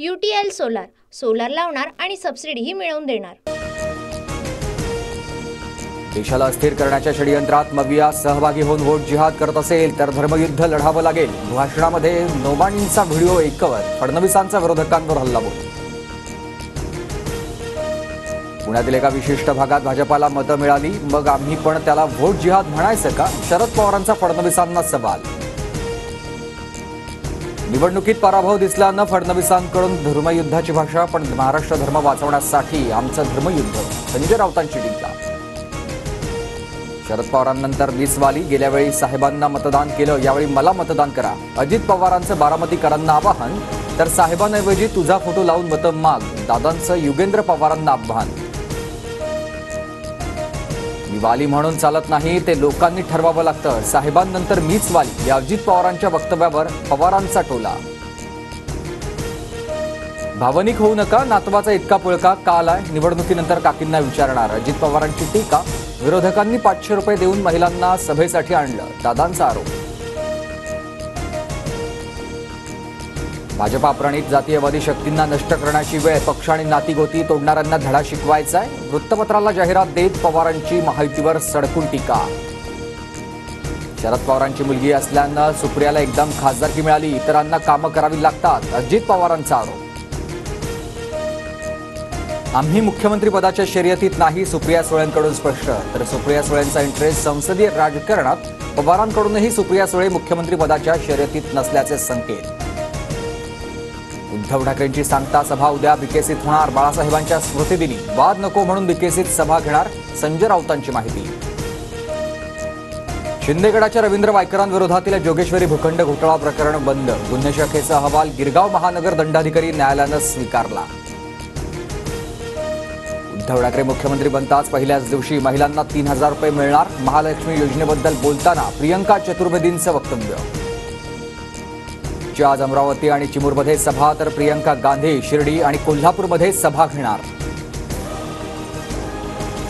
UTL solar solar लावणार आणि सबसिडीही मिळवून देणार। देशाला अस्थिर करण्याच्या षडयंत्रात मविया सहभागी होऊन वोट जिहाद करत असेल तर धर्मयुद्ध लढावं लागेल। भाषणामध्ये नोमानींचा व्हिडिओ ऐकवत फडणवीसांचा विरोधकांवर हल्लाबोल। पुण्यातील एका विशिष्ट भागात भाजपाला मतं मिळाली, मग आम्ही पण त्याला वोट जिहाद म्हणायचं का? शरद पवारांचा फडणवीसांना सवाल। निवडणुकीत पराभव दिसल्यानं फडणवीसांकडून धर्मयुद्धाची भाषा, पण महाराष्ट्र धर्म वाचवण्यासाठी आमचं धर्मयुद्ध, संजय राऊतांची टीका। शरद पवारांनंतर मीच वाली, गेल्या वेळी साहेबांना मतदान केलं, यावेळी मला मतदान करा। अजित पवारांचं बारामतीकरांना आवाहन, तर साहेबांऐवजी तुझा फोटो लावून मतं माग, दादांचं युगेंद्र पवारांना आव्हान। मी वाली म्हणून चालत नाही, ते लोकांनी ठरवावं लागतं, साहेबांनंतर मीच वाली, या अजित पवारांच्या वक्तव्यावर पवारांचा टोला। भावनिक होऊ नका, नातवाचा इतका पुळका का आलाय, निवडणुकीनंतर काकींना विचारणार, अजित पवारांची टीका। विरोधकांनी 500 रुपये देऊन महिलांना सभेसाठी आणलं, दादांचा आरोप। भाजपा प्रणित जातीयवादी शक्तींना नष्ट करण्याची वेळ, पक्ष आणि नातीगोती तोडणाऱ्यांना धडा शिकवायचाय, वृत्तपत्राला जाहिरात देत पवारांची महायुतीवर सडकून टीका। शरद पवारांची मुलगी असल्यानं सुप्रियाला एकदम खासदारकी मिळाली, इतरांना कामं करावी लागतात, अजित पवारांचा आरोप। आम्ही मुख्यमंत्री पदाच्या शर्यतीत नाही, सुप्रिया सुळेंकडून स्पष्ट, तर सुप्रिया सुळेंचा इंटरेस्ट संसदीय राजकारणात, पवारांकडूनही सुप्रिया सुळे मुख्यमंत्री पदाच्या शर्यतीत नसल्याचे संकेत। उद्धव ठाकरेंची सांगता सभा उद्या बीकेसीत होणार, बाळासाहेबांच्या स्मृतिदिनी वाद नको म्हणून बीकेसीत सभा घेणार, संजय राऊतांची माहिती। शिंदेगडाच्या रवींद्र वायकरांविरोधातील जोगेश्वरी भूखंड घोटाळा प्रकरण बंद, गुन्हे शाखेचा अहवाल गिरगाव महानगर दंडाधिकारी न्यायालयानं स्वीकारला। उद्धव ठाकरे मुख्यमंत्री बनताच पहिल्याच दिवशी महिलांना 3000 रुपये मिळणार, महालक्ष्मी योजनेबद्दल बोलताना प्रियंका चतुर्वेदींचं वक्तव्य। आज अमरावती आणि चिमूरमध्ये सभा, तर प्रियंका गांधी शिर्डी आणि कोल्हापूरमध्ये सभा घेणार।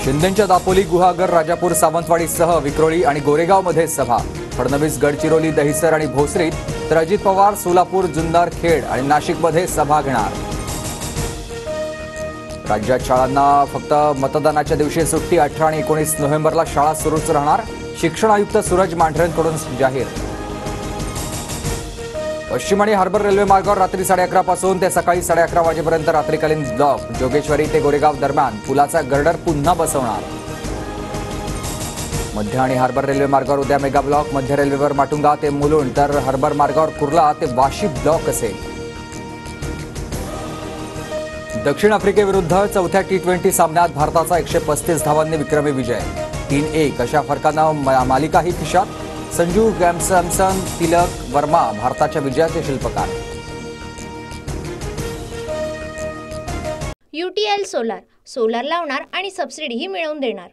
शिंदेंच्या दापोली, गुहागर, राजापूर, सावंतवाडीसह विक्रोळी आणि गोरेगावमध्ये सभा, फडणवीस गडचिरोली, दहिसर आणि भोसरीत, तर अजित पवार सोलापूर, जुन्नर, खेड आणि नाशिकमध्ये सभा घेणार। राज्यात शाळांना फक्त मतदानाच्या दिवशी सुट्टी, 18 आणि 19 नोव्हेंबरला शाळा सुरूच राहणार, शिक्षण आयुक्त सूरज मांढरेंकडून जाहीर। पश्चिम आणि हार्बर रेल्वे मार्गावर रात्री 11:30 पासून ते सकाळी 11:30 वाजेपर्यंत रात्रीकालीन ब्लॉक, जोगेश्वरी ते गोरेगाव दरम्यान पुलाचा गर्डर पुन्हा बसवणार। मध्य आणि हार्बर रेल्वे मार्गावर उद्या मेगा ब्लॉक, मध्य रेल्वेवर माटुंगा ते मुलुंड, तर हार्बर मार्गावर कुर्ला ते वाशी ब्लॉक असेल। दक्षिण आफ्रिकेविरुद्ध चौथ्या T20 सामन्यात भारताचा 135 धावांनी विक्रमी विजय, 3-1 अशा फरकानं मालिकाही खिशात, संजू सॅमसन, तिलक वर्मा भारताच्या विजयाचे शिल्पकार। UTL सोलार सोलार लावणार आणि सबसिडीही मिळवून देणार।